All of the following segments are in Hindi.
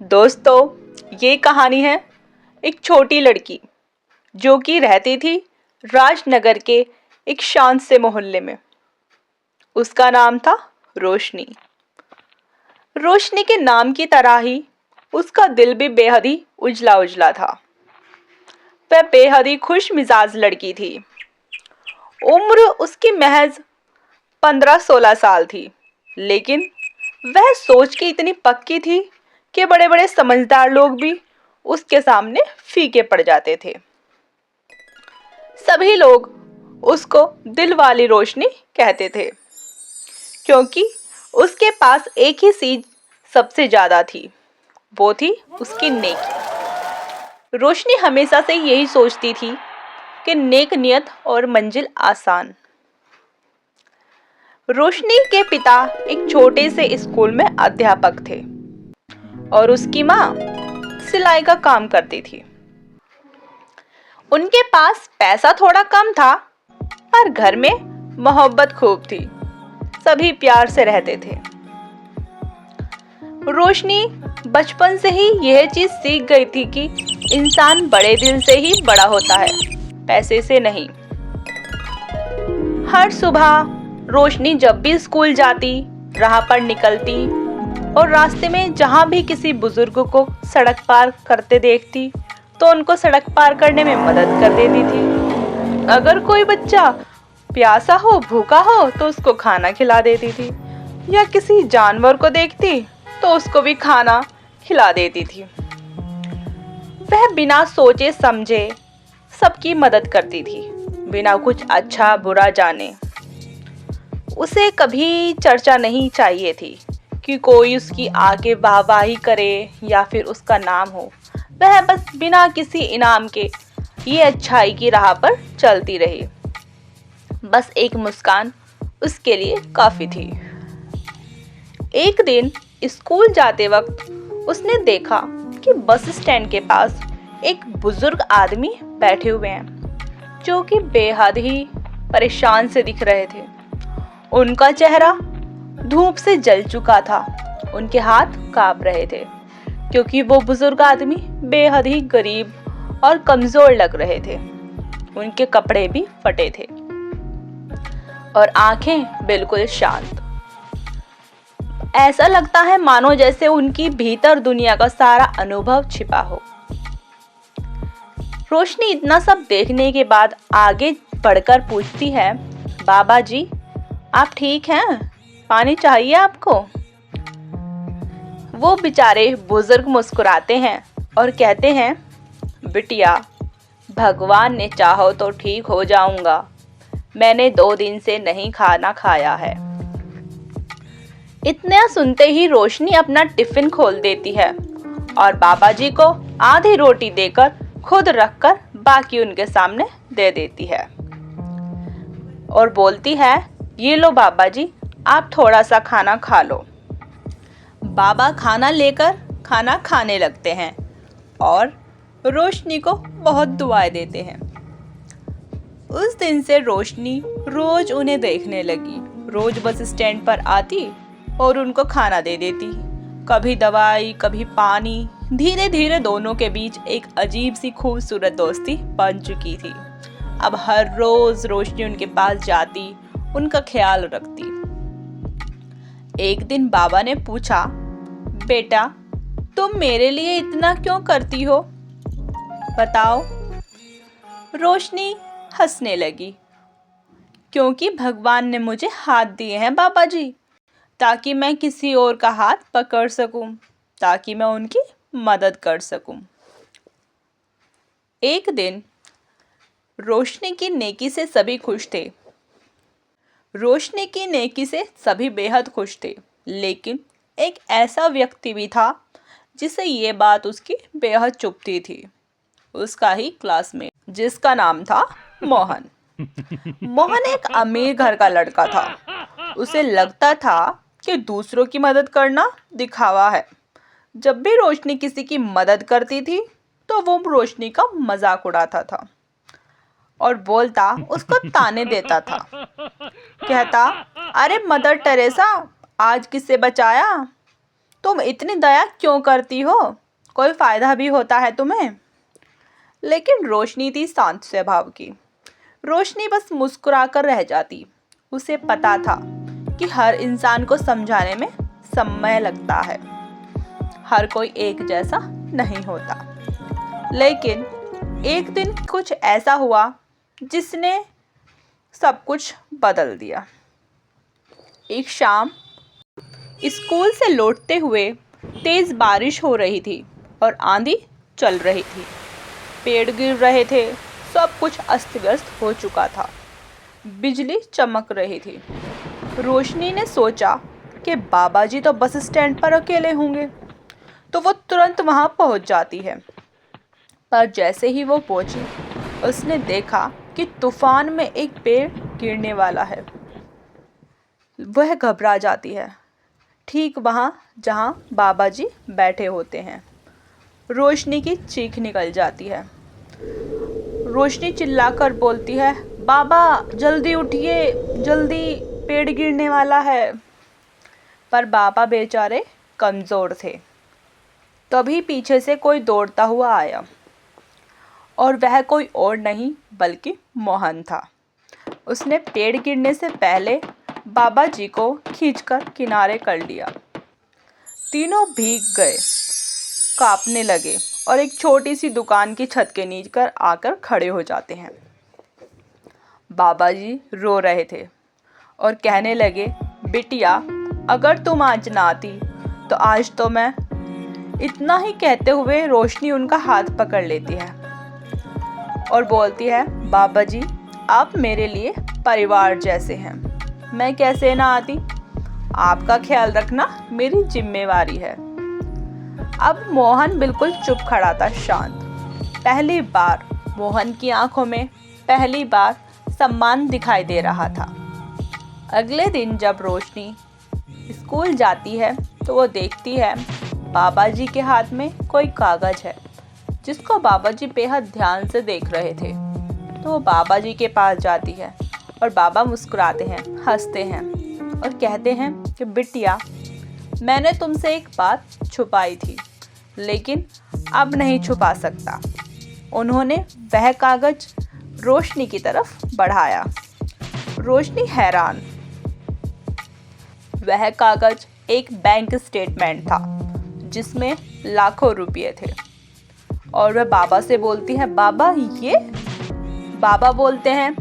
दोस्तों, ये कहानी है एक छोटी लड़की जो कि रहती थी राजनगर के एक शांत से मोहल्ले में। उसका नाम था रोशनी। रोशनी के नाम की तरह ही उसका दिल भी बेहद ही उजला उजला था। वह बेहद ही खुश मिजाज लड़की थी। उम्र उसकी महज 15-16 साल थी, लेकिन वह सोच के इतनी पक्की थी कि बड़े बड़े समझदार लोग भी उसके सामने फीके पड़ जाते थे। सभी लोग उसको दिल वाली रोशनी कहते थे, क्योंकि उसके पास एक ही चीज सबसे ज्यादा थी, वो थी उसकी नेकी। रोशनी हमेशा से यही सोचती थी कि नेक नियत और मंजिल आसान। रोशनी के पिता एक छोटे से स्कूल में अध्यापक थे और उसकी माँ सिलाई का काम करती थी। उनके पास पैसा थोड़ा कम था, पर घर में मोहब्बत खूब थी। सभी प्यार से रहते थे। रोशनी बचपन से ही यह चीज सीख गई थी कि इंसान बड़े दिल से ही बड़ा होता है, पैसे से नहीं। हर सुबह रोशनी जब भी स्कूल जाती, राह पर निकलती और रास्ते में जहां भी किसी बुजुर्ग को सड़क पार करते देखती तो उनको सड़क पार करने में मदद कर देती थी। अगर कोई बच्चा प्यासा हो, भूखा हो तो उसको खाना खिला देती थी, या किसी जानवर को देखती तो उसको भी खाना खिला देती थी। वह बिना सोचे समझे सबकी मदद करती थी, बिना कुछ अच्छा बुरा जाने। उसे कभी चर्चा नहीं चाहिए थी कि कोई उसकी आगे वाहवाही करे या फिर उसका नाम हो। वह बस बिना किसी इनाम के ये अच्छाई की राह पर चलती रही। बस एक मुस्कान उसके लिए काफी थी। एक दिन स्कूल जाते वक्त उसने देखा कि बस स्टैंड के पास एक बुजुर्ग आदमी बैठे हुए हैं, जो कि बेहद ही परेशान से दिख रहे थे। उनका चेहरा धूप से जल चुका था, उनके हाथ कांप रहे थे, क्योंकि वो बुजुर्ग आदमी बेहद ही गरीब और कमजोर लग रहे थे। उनके कपड़े भी फटे थे और आंखें बिल्कुल शांत। ऐसा लगता है मानो जैसे उनकी भीतर दुनिया का सारा अनुभव छिपा हो। रोशनी इतना सब देखने के बाद आगे बढ़कर पूछती है, बाबा जी, आप ठीक हैं? पानी चाहिए आपको? वो बेचारे बुजुर्ग मुस्कुराते हैं और कहते हैं, बिटिया, भगवान ने चाहो तो ठीक हो जाऊंगा। मैंने 2 दिन से नहीं खाना खाया है। इतना सुनते ही रोशनी अपना टिफिन खोल देती है और बाबा जी को आधी रोटी देकर खुद रखकर बाकी उनके सामने दे देती है और बोलती है, ये लो बाबा जी, आप थोड़ा सा खाना खा लो। बाबा खाना लेकर खाना खाने लगते हैं और रोशनी को बहुत दुआएं देते हैं। उस दिन से रोशनी रोज उन्हें देखने लगी। रोज बस स्टैंड पर आती और उनको खाना दे देती, कभी दवाई कभी पानी। धीरे धीरे दोनों के बीच एक अजीब सी खूबसूरत दोस्ती बन चुकी थी। अब हर रोज रोशनी उनके पास जाती, उनका ख्याल रखती। एक दिन बाबा ने पूछा, बेटा, तुम मेरे लिए इतना क्यों करती हो? बताओ। रोशनी हंसने लगी, क्योंकि भगवान ने मुझे हाथ दिए हैं बाबा जी, ताकि मैं किसी और का हाथ पकड़ सकूं, ताकि मैं उनकी मदद कर सकूं। एक दिन रोशनी की नेकी से सभी खुश थे। रोशनी की नेकी से सभी बेहद खुश थे, लेकिन एक ऐसा व्यक्ति भी था जिसे ये बात उसकी बेहद चुभती थी। उसका ही क्लासमेट, जिसका नाम था मोहन। मोहन एक अमीर घर का लड़का था। उसे लगता था कि दूसरों की मदद करना दिखावा है। जब भी रोशनी किसी की मदद करती थी तो वो रोशनी का मजाक उड़ाता था और बोलता, उसको ताने देता था। कहता, अरे मदर टेरेसा, आज किससे बचाया? तुम इतनी दया क्यों करती हो? कोई फ़ायदा भी होता है तुम्हें? लेकिन रोशनी थी शांत स्वभाव की। रोशनी बस मुस्कुराकर रह जाती। उसे पता था कि हर इंसान को समझाने में समय लगता है। हर कोई एक जैसा नहीं होता। लेकिन एक दिन कुछ ऐसा हुआ जिसने सब कुछ बदल दिया। एक शाम स्कूल से लौटते हुए तेज बारिश हो रही थी और आंधी चल रही थी। पेड़ गिर रहे थे, सब कुछ अस्त व्यस्त हो चुका था। बिजली चमक रही थी। रोशनी ने सोचा कि बाबा जी तो बस स्टैंड पर अकेले होंगे, तो वो तुरंत वहाँ पहुँच जाती है। पर जैसे ही वो पहुँची, उसने देखा कि तूफान में एक पेड़ गिरने वाला है। वह घबरा जाती है, ठीक वहाँ जहाँ बाबा जी बैठे होते हैं। रोशनी की चीख निकल जाती है। रोशनी चिल्लाकर बोलती है, बाबा जल्दी उठिए, जल्दी पेड़ गिरने वाला है। पर बाबा बेचारे कमज़ोर थे। तभी पीछे से कोई दौड़ता हुआ आया और वह कोई और नहीं बल्कि मोहन था। उसने पेड़ गिरने से पहले बाबा जी को खींचकर किनारे कर लिया। तीनों भीग गए, कांपने लगे और एक छोटी सी दुकान की छत के नीचे आकर खड़े हो जाते हैं। बाबा जी रो रहे थे और कहने लगे, बिटिया अगर तुम आज ना आती तो आज तो मैं। इतना ही कहते हुए रोशनी उनका हाथ पकड़ लेती है और बोलती है, बाबा जी आप मेरे लिए परिवार जैसे हैं, मैं कैसे ना आती? आपका ख्याल रखना मेरी जिम्मेवारी है। अब मोहन बिल्कुल चुप खड़ा था, शांत। पहली बार मोहन की आंखों में पहली बार सम्मान दिखाई दे रहा था। अगले दिन जब रोशनी स्कूल जाती है तो वो देखती है बाबा जी के हाथ में कोई कागज़ है जिसको बाबा जी बेहद ध्यान से देख रहे थे। तो वो बाबा जी के पास जाती है और बाबा मुस्कुराते हैं, हंसते हैं और कहते हैं कि बिटिया मैंने तुमसे एक बात छुपाई थी, लेकिन अब नहीं छुपा सकता। उन्होंने वह कागज़ रोशनी की तरफ बढ़ाया। रोशनी हैरान। वह कागज़ एक बैंक स्टेटमेंट था जिसमें लाखों रुपये थे और वह बाबा से बोलती है, बाबा ये? बाबा बोलते हैं,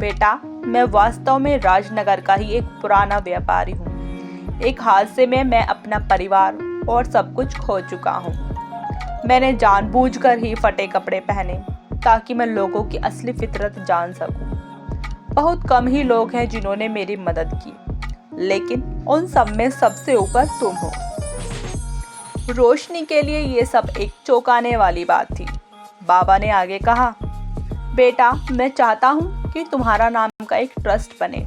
बेटा मैं वास्तव में राजनगर का ही एक पुराना व्यापारी हूँ। एक हादसे में मैं अपना परिवार और सब कुछ खो चुका हूँ। मैंने जानबूझकर ही फटे कपड़े पहने ताकि मैं लोगों की असली फितरत जान सकूं। बहुत कम ही लोग हैं जिन्होंने मेरी मदद की, लेकिन उन सब में सबसे ऊपर तुम हो। रोशनी के लिए ये सब एक चौंकाने वाली बात थी। बाबा ने आगे कहा, बेटा मैं चाहता हूँ कि तुम्हारा नाम का एक ट्रस्ट बने,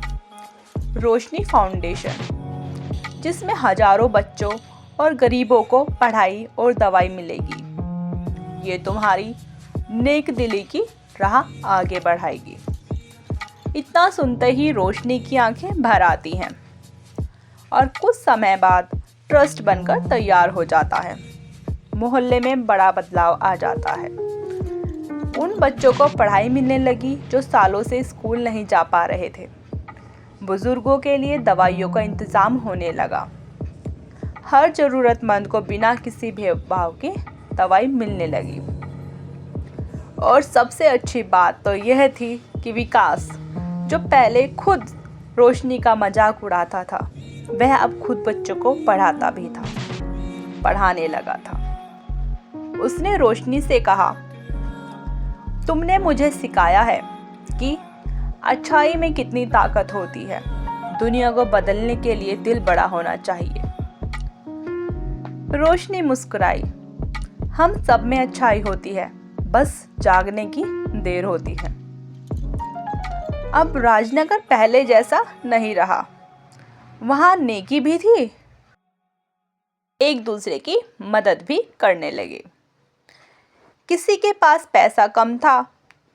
रोशनी फाउंडेशन, जिसमें हजारों बच्चों और गरीबों को पढ़ाई और दवाई मिलेगी। ये तुम्हारी नेक दिली की राह आगे बढ़ाएगी। इतना सुनते ही रोशनी की आंखें भर आती हैं और कुछ समय बाद ट्रस्ट बनकर तैयार हो जाता है। मोहल्ले में बड़ा बदलाव आ जाता है। उन बच्चों को पढ़ाई मिलने लगी जो सालों से स्कूल नहीं जा पा रहे थे। बुजुर्गों के लिए दवाइयों का इंतज़ाम होने लगा। हर ज़रूरतमंद को बिना किसी भेदभाव के दवाई मिलने लगी। और सबसे अच्छी बात तो यह थी कि विकास, जो पहले खुद रोशनी का मजाक उड़ाता था, वह अब खुद बच्चों को पढ़ाता भी था, पढ़ाने लगा था। उसने रोशनी से कहा, तुमने मुझे सिखाया है कि अच्छाई में कितनी ताकत होती है। दुनिया को बदलने के लिए दिल बड़ा होना चाहिए। रोशनी मुस्कुराई। हम सब में अच्छाई होती है, बस जागने की देर होती है। अब राजनगर पहले जैसा नहीं रहा। वहाँ नेकी भी थी, एक दूसरे की मदद भी करने लगे। किसी के पास पैसा कम था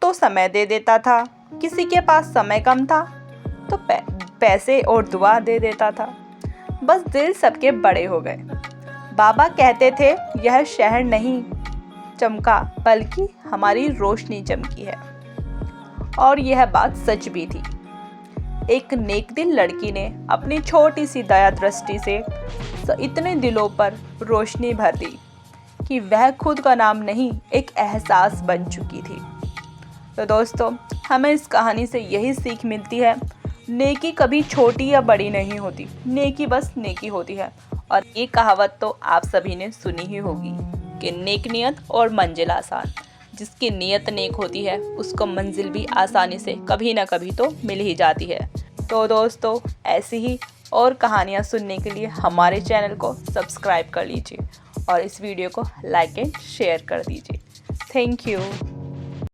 तो समय दे देता था, किसी के पास समय कम था तो पैसे और दुआ दे देता था। बस दिल सबके बड़े हो गए। बाबा कहते थे यह शहर नहीं चमका बल्कि हमारी रोशनी चमकी है। और यह बात सच भी थी। एक नेकदिल लड़की ने अपनी छोटी सी दया दृष्टि से इतने दिलों पर रोशनी भर दी कि वह खुद का नाम नहीं एक एहसास बन चुकी थी। तो दोस्तों, हमें इस कहानी से यही सीख मिलती है, नेकी कभी छोटी या बड़ी नहीं होती, नेकी बस नेकी होती है। और ये कहावत तो आप सभी ने सुनी ही होगी कि नेक नियत और मंजिल आसान। जिसकी नियत नेक होती है उसको मंजिल भी आसानी से कभी ना कभी तो मिल ही जाती है। तो दोस्तों, ऐसी ही और कहानियाँ सुनने के लिए हमारे चैनल को सब्सक्राइब कर लीजिए और इस वीडियो को लाइक एंड शेयर कर दीजिए। Thank you.